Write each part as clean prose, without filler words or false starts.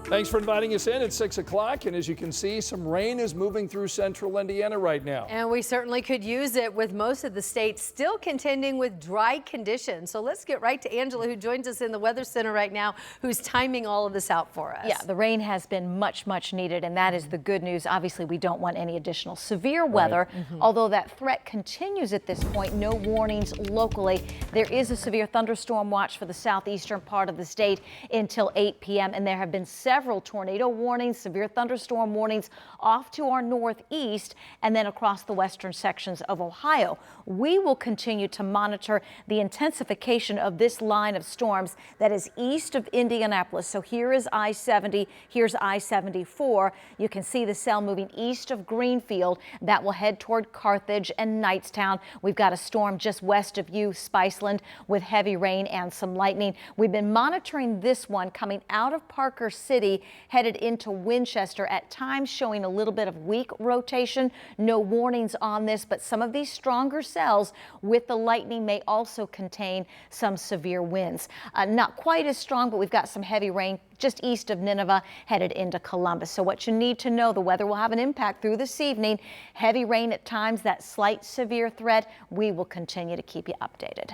Thanks for inviting us in at 6 o'clock. And as you can see, some rain is moving through central Indiana right now. And we certainly could use it, with most of the state still contending with dry conditions. So let's get right to Angela, who joins us in the Weather Center right now, who's timing all of this out for us. Yeah, the rain has been much needed, and that is the good news. Obviously, we don't want any additional severe weather, although that threat continues at this point. No warnings locally. There is a severe thunderstorm watch for the southeastern part of the state until 8 p.m., and there have been several tornado warnings, severe thunderstorm warnings off to our northeast and then across the western sections of Ohio. We will continue to monitor the intensification of this line of storms that is east of Indianapolis. So here is I-70, here's I-74. You can see the cell moving east of Greenfield. That will head toward Carthage and Knightstown. We've got a storm just west of you, Spiceland, with heavy rain and some lightning. We've been monitoring this one coming out of Parker City, headed into Winchester, at times showing a little bit of weak rotation. No warnings on this, but some of these stronger cells with the lightning may also contain some severe winds. Not quite as strong, but we've got some heavy rain just east of Nineveh, headed into Columbus. So what you need to know, the weather will have an impact through this evening. Heavy rain at times, that slight severe threat. We will continue to keep you updated.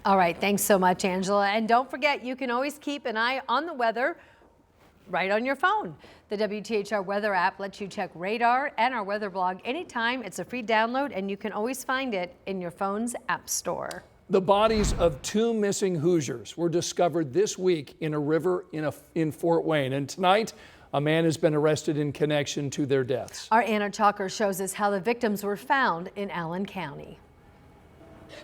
All right, thanks so much, Angela. And don't forget, you can always keep an eye on the weather right on your phone. The WTHR weather app lets you check radar and our weather blog anytime. It's a free download, and you can always find it in your phone's app store. The bodies of two missing Hoosiers were discovered this week in a river in Fort Wayne. And tonight, a man has been arrested in connection to their deaths. Our Anna Chalker shows us how the victims were found in Allen County.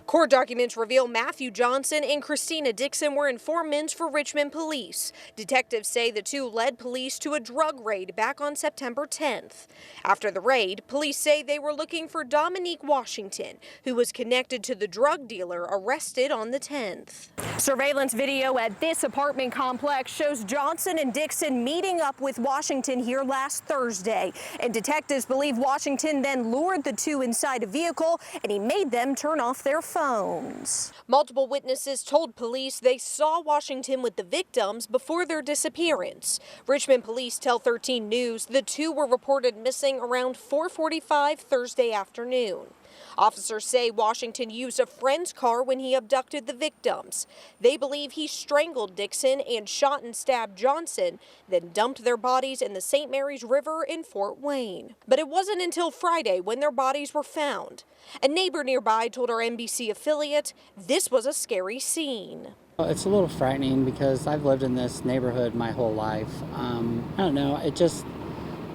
Court documents reveal Matthew Johnson and Christina Dixon were informants for Richmond police. Detectives say the two led police to a drug raid back on September 10th. After the raid, police say they were looking for Dominique Washington, who was connected to the drug dealer arrested on the 10th. Surveillance video at this apartment complex shows Johnson and Dixon meeting up with Washington here last Thursday. And detectives believe Washington then lured the two inside a vehicle, and he made them turn off their phones. Multiple witnesses told police they saw Washington with the victims before their disappearance. Richmond police tell 13 News the two were reported missing around 4:45 Thursday afternoon. Officers say Washington used a friend's car when he abducted the victims. They believe he strangled Dixon and shot and stabbed Johnson, then dumped their bodies in the St. Mary's River in Fort Wayne. But it wasn't until Friday when their bodies were found. A neighbor nearby told our NBC affiliate this was a scary scene. It's a little frightening because I've lived in this neighborhood my whole life. I don't know,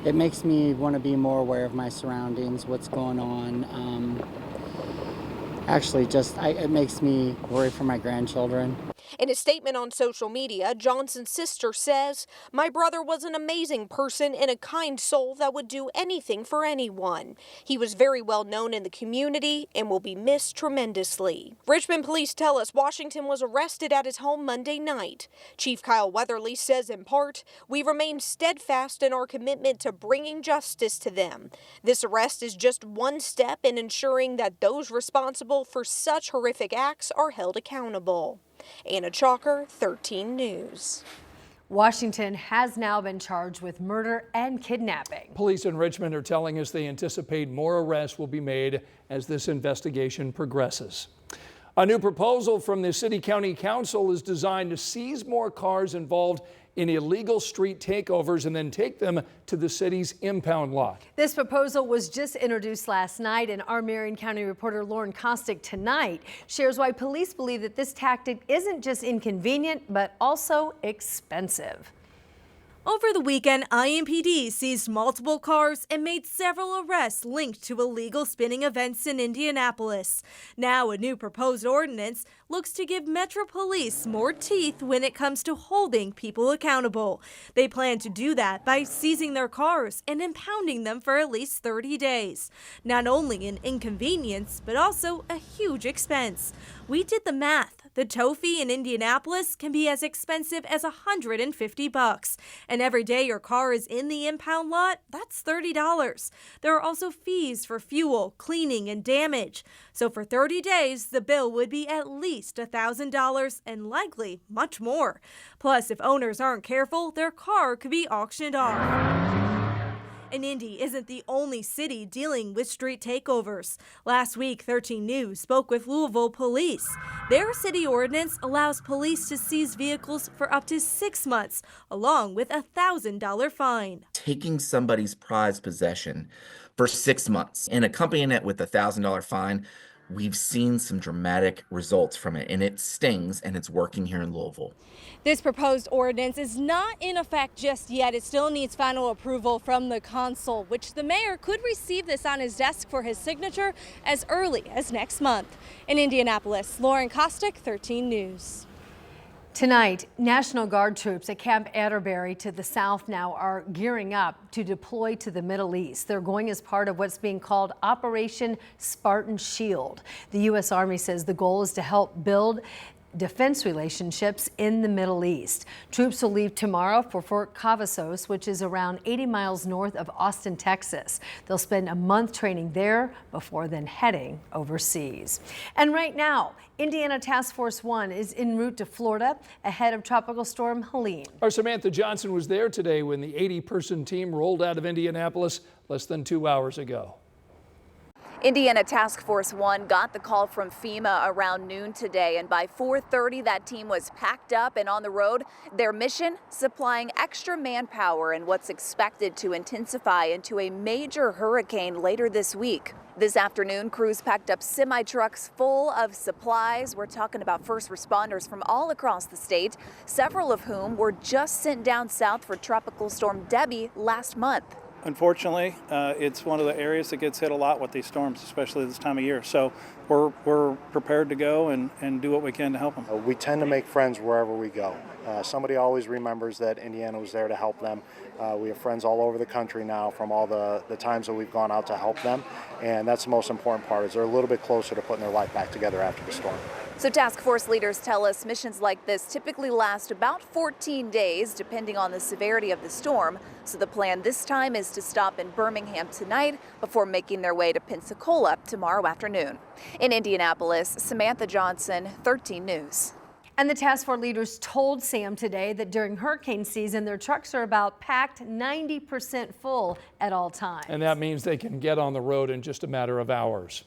it makes me want to be more aware of my surroundings, what's going on. It makes me worry for my grandchildren. In a statement on social media, Johnson's sister says, "My brother was an amazing person and a kind soul that would do anything for anyone. He was very well known in the community and will be missed tremendously." Richmond police tell us Washington was arrested at his home Monday night. Chief Kyle Weatherly says, in part, "We remain steadfast in our commitment to bringing justice to them. This arrest is just one step in ensuring that those responsible for such horrific acts are held accountable." Anna Chalker, 13 News. Washington has now been charged with murder and kidnapping. Police in Richmond are telling us they anticipate more arrests will be made as this investigation progresses. A new proposal from the City County Council is designed to seize more cars involved in illegal street takeovers and then take them to the city's impound lot. This proposal was just introduced last night, and our Marion County reporter Lauren Kostick tonight shares why police believe that this tactic isn't just inconvenient, but also expensive. Over the weekend, IMPD seized multiple cars and made several arrests linked to illegal spinning events in Indianapolis. Now, a new proposed ordinance looks to give Metro Police more teeth when it comes to holding people accountable. They plan to do that by seizing their cars and impounding them for at least 30 days. Not only an inconvenience, but also a huge expense. We did the math. The tow fee in Indianapolis can be as expensive as $150. And every day your car is in the impound lot, that's $30. There are also fees for fuel, cleaning, and damage. So for 30 days, the bill would be at least $1,000 and likely much more. Plus, if owners aren't careful, their car could be auctioned off. And Indy isn't the only city dealing with street takeovers. Last week, 13 News spoke with Louisville police. Their city ordinance allows police to seize vehicles for up to 6 months, along with a $1,000 fine. Taking somebody's prized possession for 6 months and accompanying it with a $1,000 fine, we've seen some dramatic results from it, and it stings, and it's working here in Louisville. This proposed ordinance is not in effect just yet. It still needs final approval from the consul, which the mayor could receive this on his desk for his signature as early as next month. In Indianapolis, Lauren Kostick, 13 News. Tonight, National Guard troops at Camp Atterbury to the south now are gearing up to deploy to the Middle East. They're going as part of what's being called Operation Spartan Shield. The U.S. Army says the goal is to help build defense relationships in the Middle East. Troops will leave tomorrow for Fort Cavazos, which is around 80 miles north of Austin, Texas. They'll spend a month training there before then heading overseas. And right now, Indiana Task Force 1 is en route to Florida ahead of Tropical Storm Helene. Our Samantha Johnson was there today when the 80-person team rolled out of Indianapolis less than 2 hours ago. Indiana Task Force 1 got the call from FEMA around noon today, and by 4:30 that team was packed up and on the road. Their mission, supplying extra manpower in what's expected to intensify into a major hurricane later this week. This afternoon, crews packed up semi-trucks full of supplies. We're talking about first responders from all across the state, several of whom were just sent down south for Tropical Storm Debbie last month. Unfortunately, it's one of the areas that gets hit a lot with these storms, especially this time of year. So we're prepared to go and do what we can to help them. We tend to make friends wherever we go. Somebody always remembers that Indiana was there to help them. We have friends all over the country now from all the times that we've gone out to help them. And that's the most important part, is they're a little bit closer to putting their life back together after the storm. So task force leaders tell us missions like this typically last about 14 days, depending on the severity of the storm. So the plan this time is to stop in Birmingham tonight before making their way to Pensacola tomorrow afternoon. In Indianapolis, Samantha Johnson, 13 News. And the task force leaders told Sam today that during hurricane season, their trucks are about packed 90% full at all times. And that means they can get on the road in just a matter of hours.